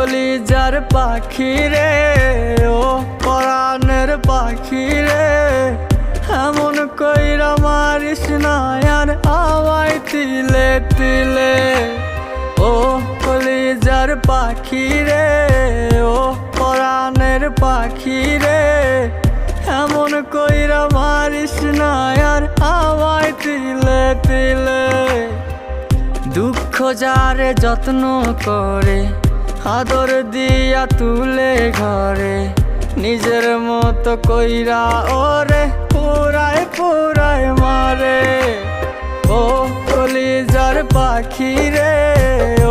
কলিজার পাখি রে, ও পরাণের পাখি রে, এমন কইরা মারিস না আর আমায় তিলে তিলে। ও কলিজার পাখি রে, ও পরাণের পাখি রে, এমন কইরা মারিস না আর আমায় তিলে তিলে। দুঃখ যারে যত্ন করে, আদর দিয়া তুলে ঘরে, নিজের মতো কইরা ওরে পুরায় পুরায় মারে। ও কলিজার পাখি রে, ও